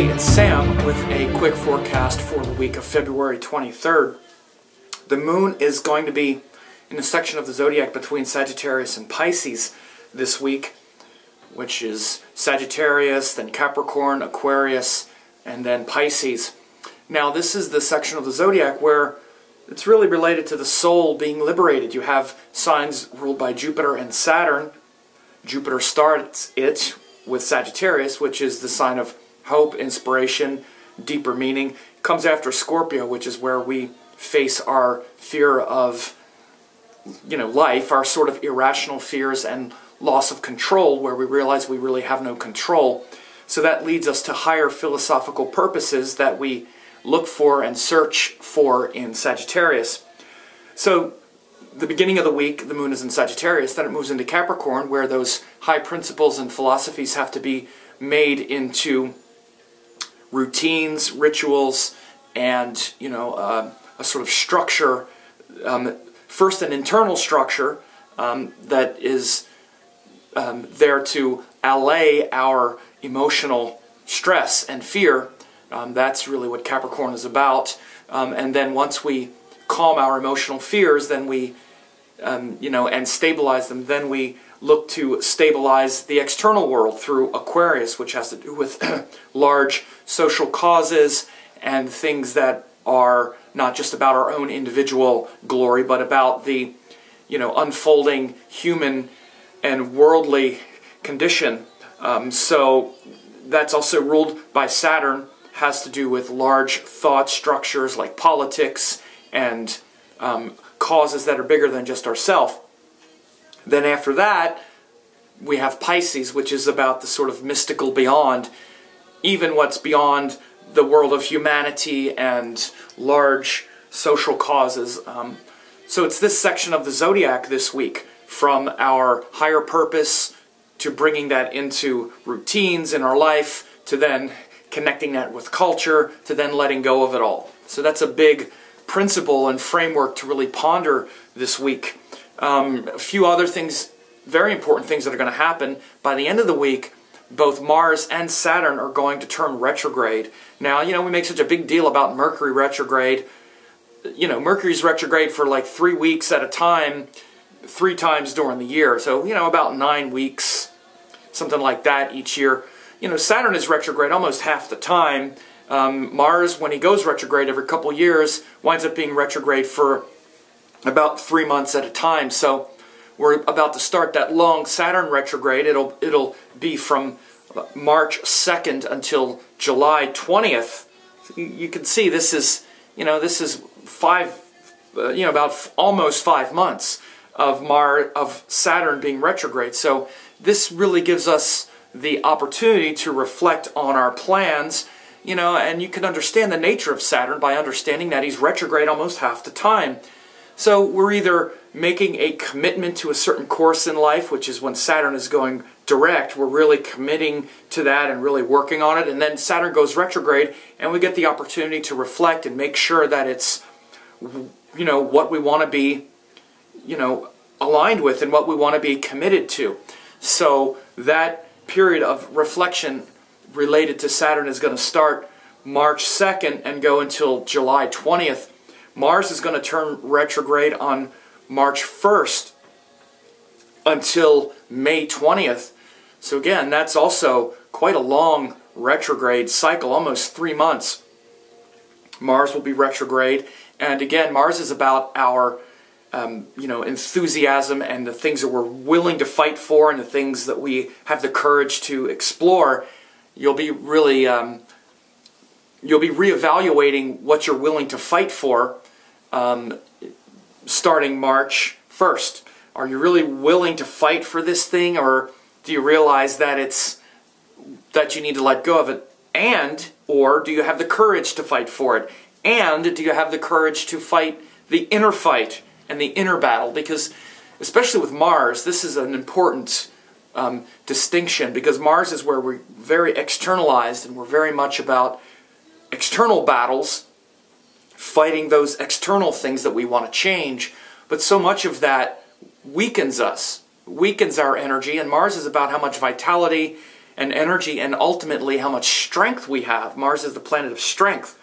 Hey, it's Sam with a quick forecast for the week of February 23rd. The moon is going to be in a section of the zodiac between Sagittarius and Pisces this week, which is Sagittarius, then Capricorn, Aquarius, and then Pisces. Now, this is the section of the zodiac where it's really related to the soul being liberated. You have signs ruled by Jupiter and Saturn. Jupiter starts it with Sagittarius, which is the sign of hope, inspiration, deeper meaning. It comes after Scorpio, which is where we face our fear of, life, our sort of irrational fears and loss of control, where we realize we really have no control. So that leads us to higher philosophical purposes that we look for and search for in Sagittarius. So the beginning of the week, the moon is in Sagittarius, then it moves into Capricorn, where those high principles and philosophies have to be made into routines, rituals, and a sort of structure. First, an internal structure that is there to allay our emotional stress and fear. That's really what Capricorn is about. And then once we calm our emotional fears, then we, and stabilize them, then we look to stabilize the external world through Aquarius, which has to do with large social causes and things that are not just about our own individual glory, but about the, unfolding human and worldly condition. So that's also ruled by Saturn, has to do with large thought structures like politics and causes that are bigger than just ourselves. Then after that, we have Pisces, which is about the sort of mystical beyond, even what's beyond the world of humanity and large social causes. So it's this section of the zodiac this week, from our higher purpose to bringing that into routines in our life, to then connecting that with culture, to then letting go of it all. So that's a big principle and framework to really ponder this week. A few other things, very important things that are going to happen. By the end of the week, both Mars and Saturn are going to turn retrograde. Now, we make such a big deal about Mercury retrograde. Mercury's retrograde for like 3 weeks at a time, 3 times during the year. So, about 9 weeks, something like that each year. Saturn is retrograde almost half the time. Mars, when he goes retrograde every couple years, winds up being retrograde for about 3 months at a time. So we're about to start that long Saturn retrograde. It'll be from March 2nd until July 20th. You can see this is about almost 5 months of Saturn being retrograde. So this really gives us the opportunity to reflect on our plans, and you can understand the nature of Saturn by understanding that he's retrograde almost half the time. So we're either making a commitment to a certain course in life, which is when Saturn is going direct, we're really committing to that and really working on it, and then Saturn goes retrograde and we get the opportunity to reflect and make sure that it's, what we want to be, aligned with and what we want to be committed to. So that period of reflection related to Saturn is going to start March 2nd and go until July 20th. Mars is going to turn retrograde on March 1st until May 20th. So again, that's also quite a long retrograde cycle, almost 3 months. Mars will be retrograde, and again, Mars is about our enthusiasm and the things that we're willing to fight for and the things that we have the courage to explore. You'll be really you'll be reevaluating what you're willing to fight for starting March 1st. Are you really willing to fight for this thing, or do you realize that that you need to let go of it? Or do you have the courage to fight for it? And do you have the courage to fight the inner fight and the inner battle? Because especially with Mars, this is an important distinction, because Mars is where we're very externalized and we're very much about external battles, fighting those external things that we want to change, but so much of that weakens us, weakens our energy, and Mars is about how much vitality and energy, and ultimately how much strength we have. Mars is the planet of strength.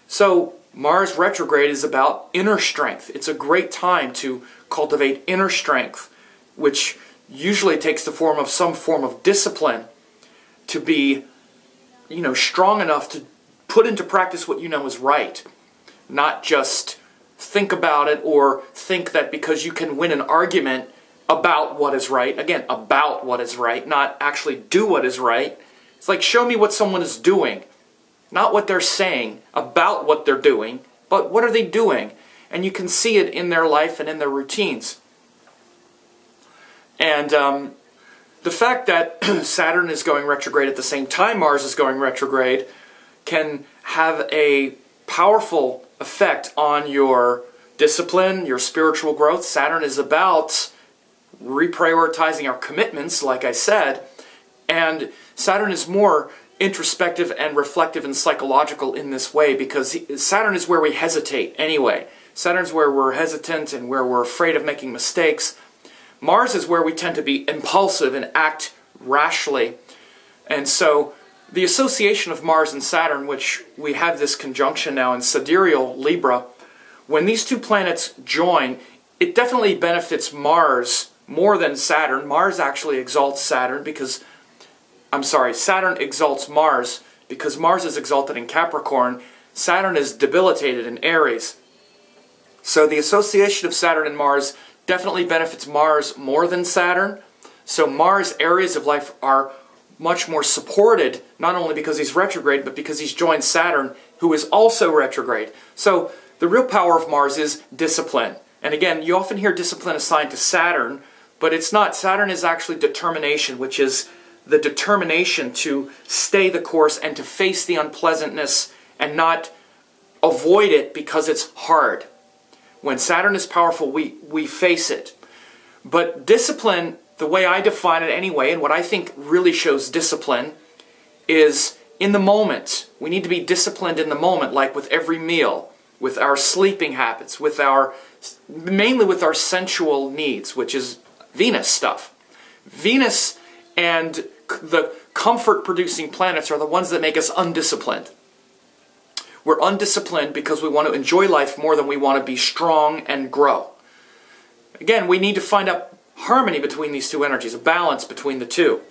So Mars retrograde is about inner strength. It's a great time to cultivate inner strength, which usually takes the form of some form of discipline to be, strong enough to put into practice what you know is right. Not just think about it or think that because you can win an argument about what is right. Again, about what is right, not actually do what is right. It's like, show me what someone is doing. Not what they're saying about what they're doing, but what are they doing? And you can see it in their life and in their routines. And the fact that Saturn is going retrograde at the same time Mars is going retrograde can have a powerful effect on your discipline, your spiritual growth. Saturn is about reprioritizing our commitments, like I said, and Saturn is more introspective and reflective and psychological in this way because Saturn is where we hesitate anyway. Saturn's where we're hesitant and where we're afraid of making mistakes. Mars is where we tend to be impulsive and act rashly. And so the association of Mars and Saturn, which we have this conjunction now in sidereal Libra, when these two planets join, it definitely benefits Mars more than Saturn. Mars actually exalts Saturn because, Saturn exalts Mars because Mars is exalted in Capricorn. Saturn is debilitated in Aries. So the association of Saturn and Mars definitely benefits Mars more than Saturn. So Mars' areas of life are much more supported, not only because he's retrograde, but because he's joined Saturn, who is also retrograde. So the real power of Mars is discipline. And again, you often hear discipline assigned to Saturn, but it's not. Saturn is actually determination, which is the determination to stay the course and to face the unpleasantness and not avoid it because it's hard. When Saturn is powerful, we face it. But discipline, the way I define it anyway, and what I think really shows discipline, is in the moment. We need to be disciplined in the moment, like with every meal, with our sleeping habits, mainly with our sensual needs, which is Venus stuff. Venus and the comfort-producing planets are the ones that make us undisciplined. We're undisciplined because we want to enjoy life more than we want to be strong and grow. Again, we need to find a harmony between these two energies, a balance between the two.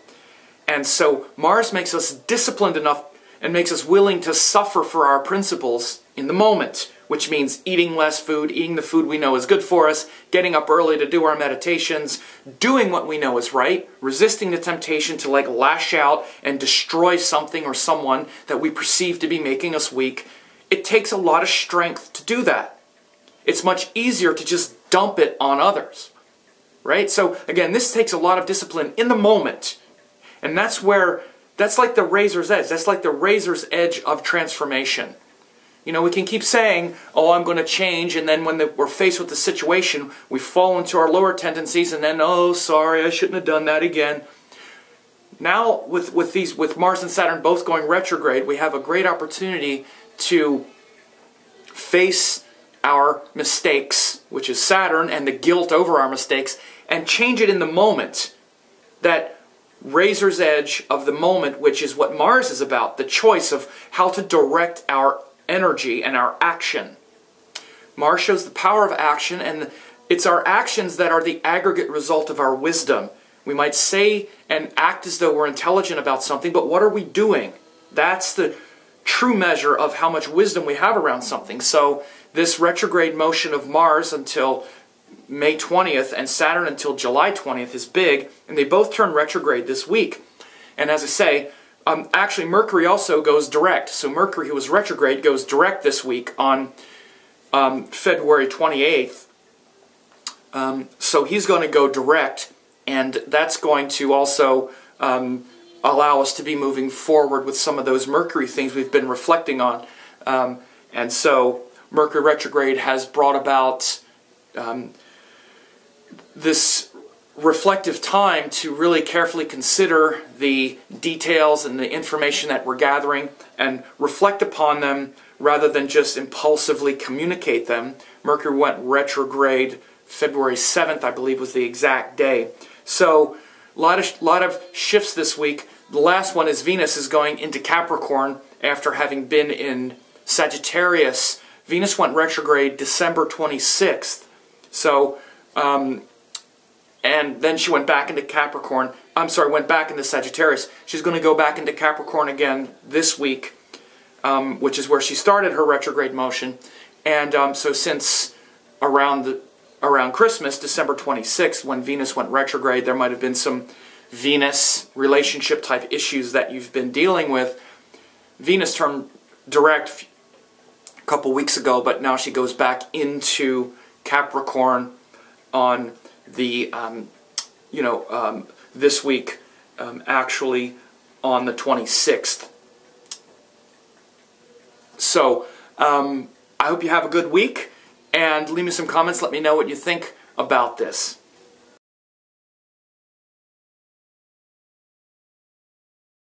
And so Mars makes us disciplined enough and makes us willing to suffer for our principles in the moment, which means eating less food, eating the food we know is good for us, getting up early to do our meditations, doing what we know is right, resisting the temptation to lash out and destroy something or someone that we perceive to be making us weak. It takes a lot of strength to do that. It's much easier to just dump it on others, right? So again, this takes a lot of discipline in the moment. And that's like the razor's edge. That's like the razor's edge of transformation. We can keep saying, oh, I'm going to change, and then when we're faced with the situation, we fall into our lower tendencies, and then, oh, sorry, I shouldn't have done that again. Now, with Mars and Saturn both going retrograde, we have a great opportunity to face our mistakes, which is Saturn, and the guilt over our mistakes, and change it in the moment. That razor's edge of the moment, which is what Mars is about, the choice of how to direct our energy and our action. Mars shows the power of action, and it's our actions that are the aggregate result of our wisdom. We might say and act as though we're intelligent about something, but what are we doing? That's the true measure of how much wisdom we have around something. So this retrograde motion of Mars until May 20th and Saturn until July 20th is big, and they both turn retrograde this week. And as I say, actually Mercury also goes direct. So Mercury, who was retrograde, goes direct this week on February 28th. So he's going to go direct, and that's going to also allow us to be moving forward with some of those Mercury things we've been reflecting on. And so Mercury retrograde has brought about this reflective time to really carefully consider the details and the information that we're gathering and reflect upon them rather than just impulsively communicate them. Mercury went retrograde February 7th, I believe was the exact day. So a lot of shifts this week. The last one is Venus is going into Capricorn after having been in Sagittarius. Venus went retrograde December 26th. So, and then she went back into Capricorn. I'm sorry, went back into Sagittarius. She's going to go back into Capricorn again this week, which is where she started her retrograde motion. And so since around Christmas, December 26th, when Venus went retrograde, there might have been some Venus relationship type issues that you've been dealing with. Venus turned direct a couple weeks ago, but now she goes back into Capricorn on the, this week, actually on the 26th. So, I hope you have a good week, and leave me some comments. Let me know what you think about this.